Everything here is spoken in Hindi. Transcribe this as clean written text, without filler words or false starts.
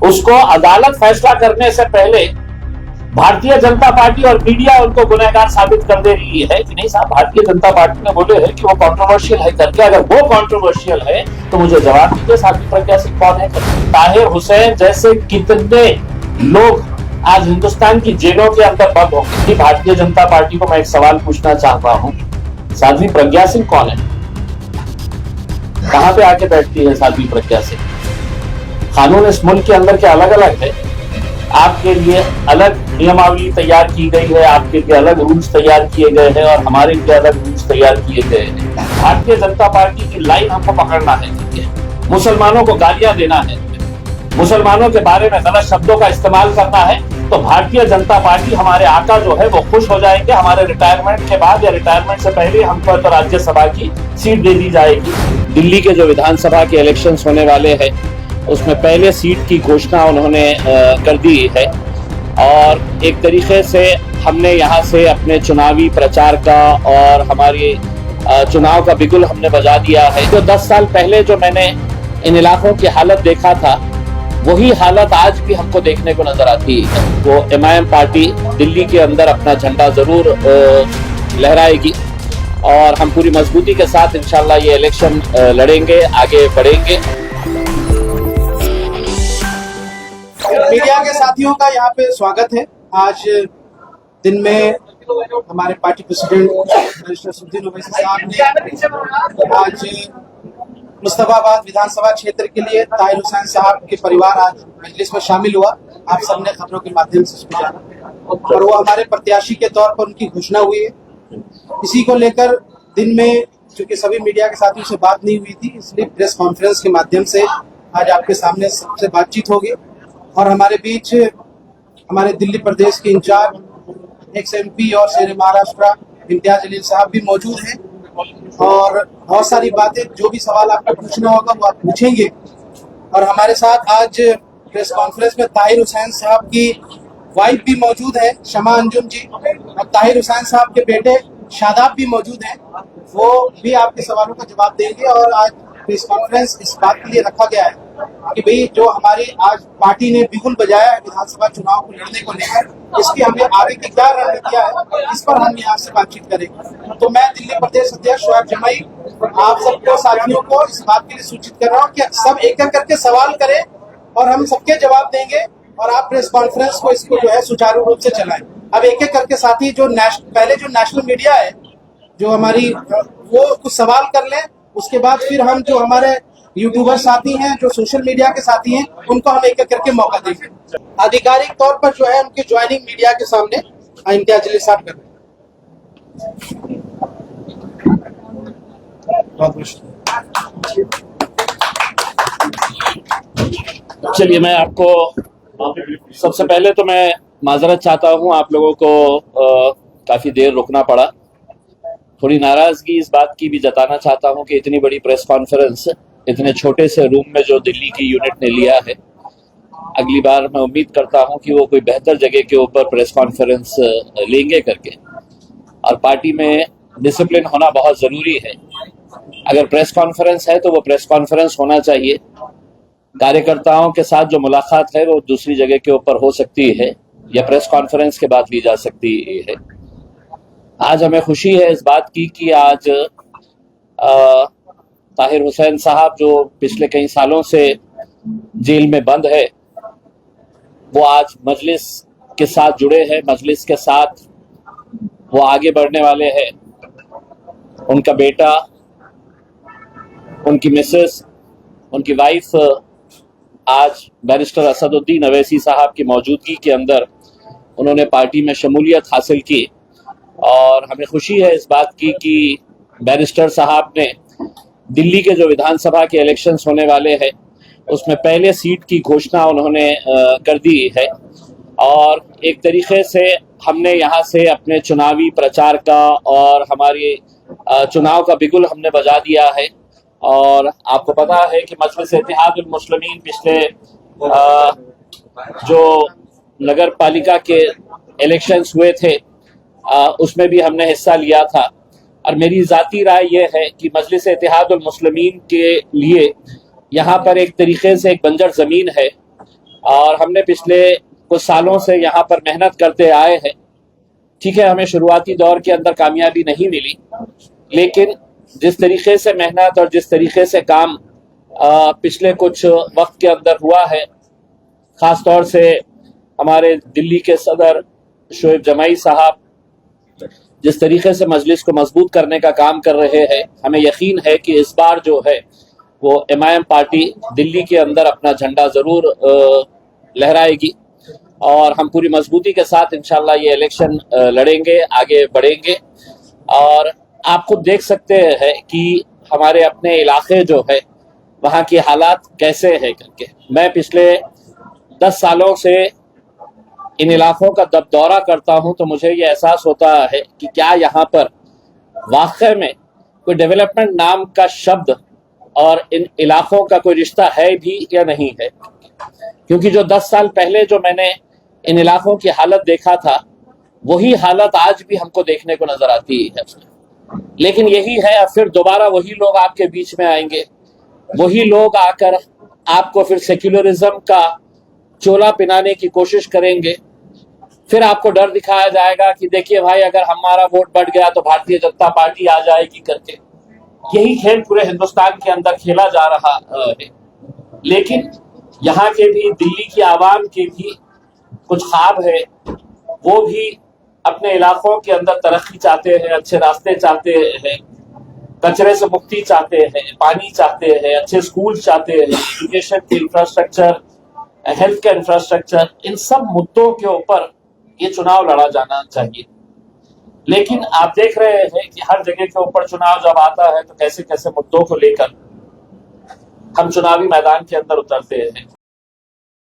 उसको अदालत फैसला करने से पहले भारतीय जनता पार्टी और मीडिया उनको गुनहगार साबित कर दे रही है कि नहीं साहब, भारतीय जनता पार्टी ने बोले है कि वो कंट्रोवर्शियल है करके। अगर वो कंट्रोवर्शियल है तो मुझे जवाब दीजिए, साध्वी प्रज्ञा सिंह कौन है? ताहिर हुसैन जैसे कितने लोग आज हिंदुस्तान की जेलों के अंदर बंद होंगे। भारतीय जनता पार्टी को मैं एक सवाल पूछना चाहता हूं, साध्वी प्रज्ञा सिंह कौन है? कहां पे आके बैठती है साध्वी प्रज्ञा सिंह? कानून इस मुल्क के अंदर के अलग अलग है। आपके लिए अलग नियमावली तैयार की गई है, आपके लिए अलग रूल्स तैयार किए गए हैं और हमारे लिए अलग रूल्स तैयार किए गए हैं। भारतीय जनता पार्टी की लाइन हमको पकड़ना है, मुसलमानों को गालियां देना है, मुसलमानों के बारे में गलत शब्दों का इस्तेमाल करना है, तो भारतीय जनता पार्टी, हमारे आका जो है वो खुश हो जाएंगे। हमारे रिटायरमेंट के बाद या रिटायरमेंट से पहले हमको तो राज्यसभा की सीट दे दी जाएगी। दिल्ली के जो विधानसभा के इलेक्शंस होने वाले हैं उसमें पहले सीट की घोषणा उन्होंने कर दी है और एक तरीके से हमने यहाँ से अपने चुनावी प्रचार का और हमारी चुनाव का बिगुल हमने बजा दिया है। जो 10 साल पहले जो मैंने इन इलाकों की हालत देखा था, वही हालत आज भी हमको देखने को नजर आती है। वो एमआईएम पार्टी दिल्ली के अंदर अपना झंडा जरूर लहराएगी और हम पूरी मजबूती के साथ इंशाल्लाह ये इलेक्शन लड़ेंगे, आगे बढ़ेंगे। मीडिया के साथियों का यहाँ पे स्वागत है। आज दिन में हमारे party president barrister Naseeruddin Owaisi साहब ने आज मुस्तफाबाद विधानसभा क्षेत्र के लिए ताहिर हुसैन साहब के परिवार आज मजलिस में शामिल हुआ। आप सबने खबरों के माध्यम से सुना और वो हमारे प्रत्याशी के तौर पर उनकी घोषणा हुई है। इसी को लेकर दिन में चूंकि सभी मीडिया के साथियों से बात नहीं हुई थी, इसलिए प्रेस कॉन्फ्रेंस के माध्यम से आज आपके सामने सबसे बातचीत होगी। और हमारे बीच हमारे दिल्ली प्रदेश के इंचार्ज एक्स एमपी और शेर महाराष्ट्र इम्तियाज जलील साहब भी मौजूद हैं और बहुत सारी बातें, जो भी सवाल आपको पूछना होगा वो आप पूछेंगे। और हमारे साथ आज प्रेस कॉन्फ्रेंस में ताहिर हुसैन साहब की वाइफ भी मौजूद है, शमा अंजुम जी, और ताहिर हुसैन साहब के बेटे शादाब भी मौजूद हैं। वो भी आपके सवालों का जवाब देंगे। और आज प्रेस कॉन्फ्रेंस इस बात के लिए रखा गया है कि भाई जो हमारी आज पार्टी ने बिगुल बजाया है विधानसभा चुनाव को लड़ने को लेकर, इसकी हमें आगे की क्या रणनीतियां है, इस पर हम यहाँ से बातचीत करेंगे। तो मैं दिल्ली प्रदेश अध्यक्ष शोएब जमाई आप सबको, साथियों को इस बात के लिए सूचित कर रहा हूँ कि सब एक एक करके सवाल करें और हम सबके जवाब देंगे और आप प्रेस कॉन्फ्रेंस को इसको जो है सुचारू रूप से चलाएं। अब एक एक करके साथी जो पहले जो नेशनल मीडिया है जो हमारी, वो कुछ सवाल कर लें, उसके बाद फिर हम जो हमारे यूट्यूबर साथी हैं, जो सोशल मीडिया के साथी हैं, उनको हम एक एक करके मौका देंगे। आधिकारिक तौर पर जो है उनकी ज्वाइनिंग मीडिया के सामने इम्तियाज जलील साहब कर रहे हैं। चलिए, मैं आपको सबसे पहले तो मैं माजरत चाहता हूं, आप लोगों को काफी देर रुकना पड़ा। थोड़ी नाराजगी इस बात की भी जताना चाहता हूं कि इतनी बड़ी प्रेस कॉन्फ्रेंस इतने छोटे से रूम में जो दिल्ली की यूनिट ने लिया है, अगली बार मैं उम्मीद करता हूं कि वो कोई बेहतर जगह के ऊपर प्रेस कॉन्फ्रेंस लेंगे करके। और पार्टी में डिसिप्लिन होना बहुत जरूरी है। अगर प्रेस कॉन्फ्रेंस है तो वो प्रेस कॉन्फ्रेंस होना चाहिए। कार्यकर्ताओं के साथ जो मुलाकात है वो दूसरी जगह के ऊपर हो सकती है या प्रेस कॉन्फ्रेंस के बाद ली जा सकती है। आज हमें खुशी है इस बात की कि आज ताहिर हुसैन साहब जो पिछले कई सालों से जेल में बंद है, वो आज मजलिस के साथ जुड़े हैं, मजलिस के साथ वो आगे बढ़ने वाले हैं। उनका बेटा, उनकी मिसेस, उनकी वाइफ आज बैरिस्टर असदुद्दीन ओवैसी साहब की मौजूदगी के अंदर उन्होंने पार्टी में शमूलियत हासिल की और हमें खुशी है इस बात की कि बैरिस्टर साहब ने दिल्ली के जो विधानसभा के इलेक्शंस होने वाले हैं उसमें पहले सीट की घोषणा उन्होंने कर दी है और एक तरीके से हमने यहाँ से अपने चुनावी प्रचार का और हमारी चुनाव का बिगुल हमने बजा दिया है। और आपको पता है कि मजलिस इत्तेहादुल मुस्लिमीन पिछले जो नगर पालिका के इलेक्शंस हुए थे उसमें भी हमने हिस्सा लिया था। और मेरी जाती राय यह है कि मजलिस इत्तेहादुल मुस्लिमीन के लिए यहाँ पर एक तरीके से एक बंजर ज़मीन है और हमने पिछले कुछ सालों से यहाँ पर मेहनत करते आए हैं। ठीक है, हमें शुरुआती दौर के अंदर कामयाबी नहीं मिली, लेकिन जिस तरीके से मेहनत और जिस तरीके से काम पिछले कुछ वक्त के अंदर हुआ है, ख़ास तौर से हमारे दिल्ली के सदर शोएब जमाई साहब जिस तरीके से मजलिस को मजबूत करने का काम कर रहे हैं, हमें यकीन है कि इस बार जो है वो MIM पार्टी दिल्ली के अंदर अपना झंडा ज़रूर लहराएगी और हम पूरी मजबूती के साथ इंशाल्लाह ये इलेक्शन लड़ेंगे, आगे बढ़ेंगे। और आप खुद देख सकते हैं कि हमारे अपने इलाके जो है वहाँ की हालात कैसे है करके। मैं पिछले 10 सालों से इन इलाकों का जब दौरा करता हूँ तो मुझे ये एहसास होता है कि क्या यहाँ पर वाकई में कोई डेवलपमेंट नाम का शब्द और इन इलाकों का कोई रिश्ता है भी या नहीं है। क्योंकि जो 10 साल पहले जो मैंने इन इलाकों की हालत देखा था, वही हालत आज भी हमको देखने को नजर आती है। लेकिन यही है, अब फिर दोबारा वही लोग आपके बीच में आएंगे, वही लोग आकर आपको फिर सेक्युलरिज्म का चोला पिनाने की कोशिश करेंगे। फिर आपको डर दिखाया जाएगा कि देखिए भाई, अगर हमारा वोट बढ़ गया तो भारतीय जनता पार्टी आ जाएगी करके। यही खेल पूरे हिंदुस्तान के अंदर खेला जा रहा है। लेकिन यहाँ के भी, दिल्ली की आवाम के भी कुछ ख्वाब है। वो भी अपने इलाकों के अंदर तरक्की चाहते हैं, अच्छे रास्ते चाहते हैं, कचरे से मुक्ति चाहते हैं, पानी चाहते हैं, अच्छे स्कूल चाहते हैं, एजुकेशन के इंफ्रास्ट्रक्चर, हेल्थ के इंफ्रास्ट्रक्चर, इन सब मुद्दों के ऊपर ये चुनाव लड़ा जाना चाहिए। लेकिन आप देख रहे हैं कि हर जगह के ऊपर चुनाव जब आता है तो कैसे कैसे मुद्दों को लेकर हम चुनावी मैदान के अंदर उतरते हैं।